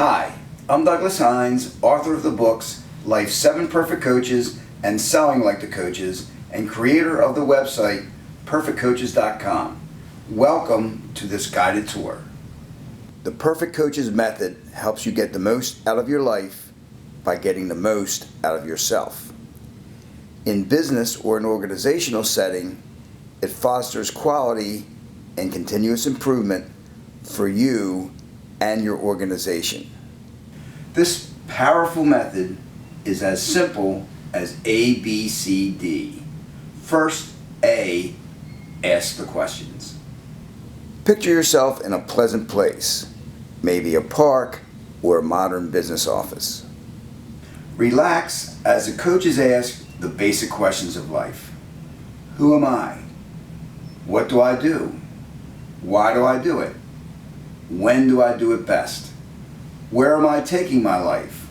Hi, I'm Douglas Hines, author of the books Life's 7 Perfect Coaches and Selling Like the Coaches, and creator of the website PerfectCoaches.com. Welcome to this guided tour. The Perfect Coaches method helps you get the most out of your life by getting the most out of yourself. In business or an organizational setting, it fosters quality and continuous improvement for you and your organization. This powerful method is as simple as A, B, C, D. First, A, ask the questions. Picture yourself in a pleasant place, maybe a park or a modern business office. Relax as the coaches ask the basic questions of life. Who am I? What do I do? Why do I do it? When do I do it best? Where am I taking my life?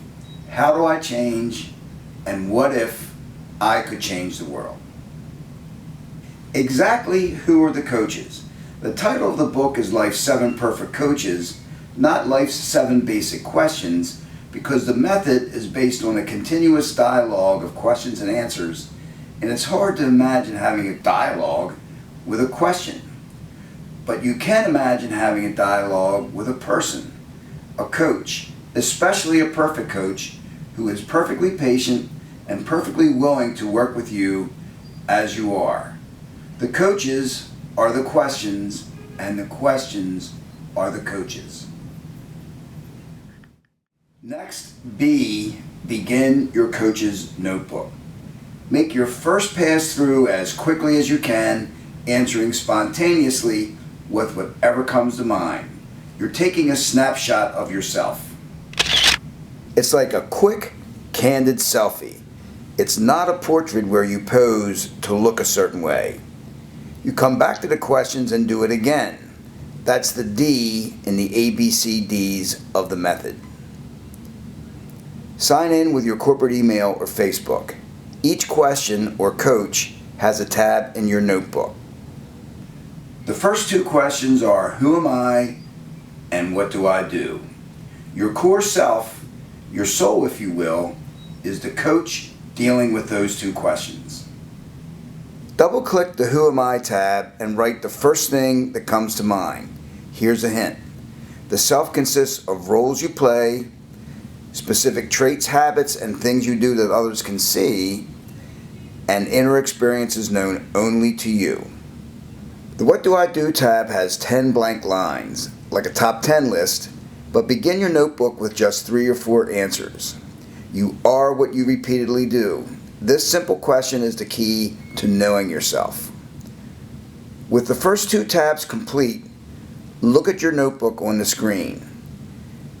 How do I change? And what if I could change the world? Exactly who are the coaches? The title of the book is Life's 7 Perfect Coaches, not Life's 7 Basic Questions, because the method is based on a continuous dialogue of questions and answers, and it's hard to imagine having a dialogue with a question. But you can imagine having a dialogue with a person, a coach, especially a perfect coach who is perfectly patient and perfectly willing to work with you as you are. The coaches are the questions, and the questions are the coaches. Next, B, begin your coach's notebook. Make your first pass through as quickly as you can, answering spontaneously with whatever comes to mind. You're taking a snapshot of yourself. It's like a quick, candid selfie. It's not a portrait where you pose to look a certain way. You come back to the questions and do it again. That's the D in the ABCDs of the method. Sign in with your corporate email or Facebook. Each question or coach has a tab in your notebook. The first two questions are, who am I and what do I do? Your core self, your soul if you will, is the coach dealing with those two questions. Double-click the Who Am I tab and write the first thing that comes to mind. Here's a hint. The self consists of roles you play, specific traits, habits, and things you do that others can see, and inner experiences known only to you. The What Do I Do tab has 10 blank lines, like a top 10 list, but begin your notebook with just 3 or 4 answers. You are what you repeatedly do. This simple question is the key to knowing yourself. With the first 2 tabs complete, look at your notebook on the screen.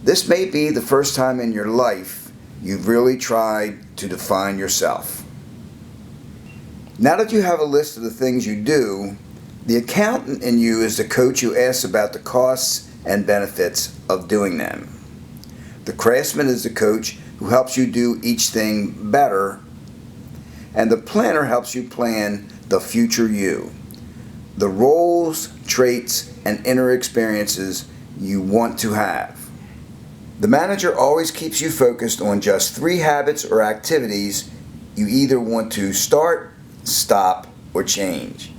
This may be the first time in your life you've really tried to define yourself. Now that you have a list of the things you do, the accountant in you is the coach who asks about the costs and benefits of doing them. The craftsman is the coach who helps you do each thing better. And the planner helps you plan the future you. The roles, traits, and inner experiences you want to have. The manager always keeps you focused on just 3 habits or activities you either want to start, stop, or change.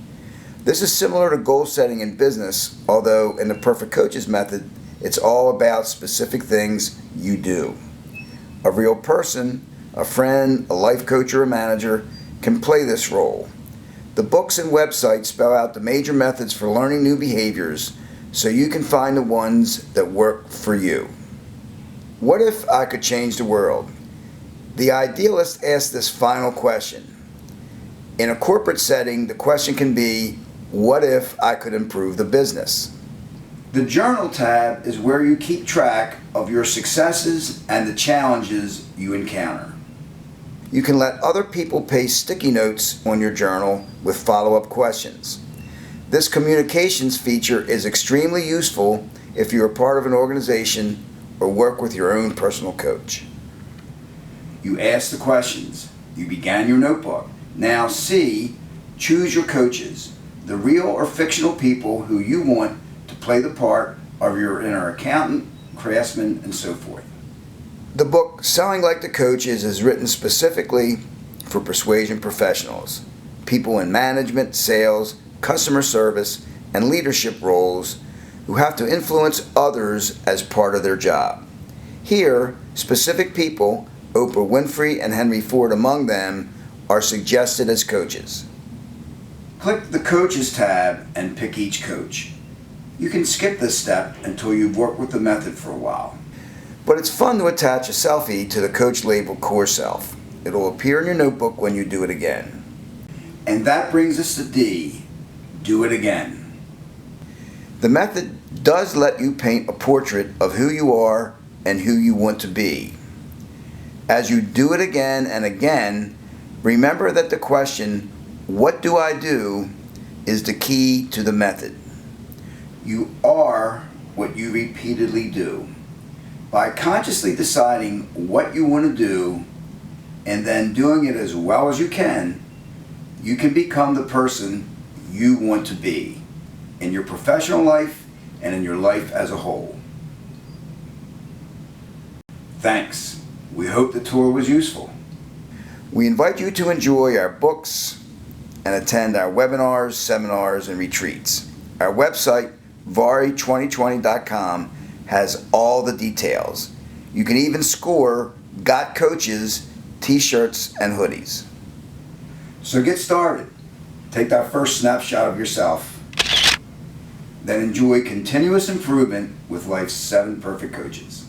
This is similar to goal setting in business, although in the Perfect Coaches method, it's all about specific things you do. A real person, a friend, a life coach, or a manager can play this role. The books and websites spell out the major methods for learning new behaviors so you can find the ones that work for you. What if I could change the world? The idealist asks this final question. In a corporate setting, the question can be, what if I could improve the business? The Journal tab is where you keep track of your successes and the challenges you encounter. You can let other people paste sticky notes on your journal with follow-up questions. This communications feature is extremely useful if you're a part of an organization or work with your own personal coach. You ask the questions. You began your notebook. Now C, choose your coaches, the real or fictional people who you want to play the part of your inner accountant, craftsmen, and so forth. The book, Selling Like the Coaches, is written specifically for persuasion professionals, people in management, sales, customer service, and leadership roles who have to influence others as part of their job. Here, specific people, Oprah Winfrey and Henry Ford among them, are suggested as coaches. Click the Coaches tab and pick each coach. You can skip this step until you've worked with the method for a while. But it's fun to attach a selfie to the coach labeled Core Self. It'll appear in your notebook when you do it again. And that brings us to D, do it again. The method does let you paint a portrait of who you are and who you want to be. As you do it again and again, remember that the question, what do I do, is the key to the method. You are what you repeatedly do. By consciously deciding what you want to do and then doing it as well as you can become the person you want to be in your professional life and in your life as a whole. Thanks. We hope the tour was useful. We invite you to enjoy our books and attend our webinars, seminars, and retreats. Our website, Vari2020.com, has all the details. You can even score Got Coaches t-shirts and hoodies. So get started. Take that first snapshot of yourself. Then enjoy continuous improvement with life's 7 perfect coaches.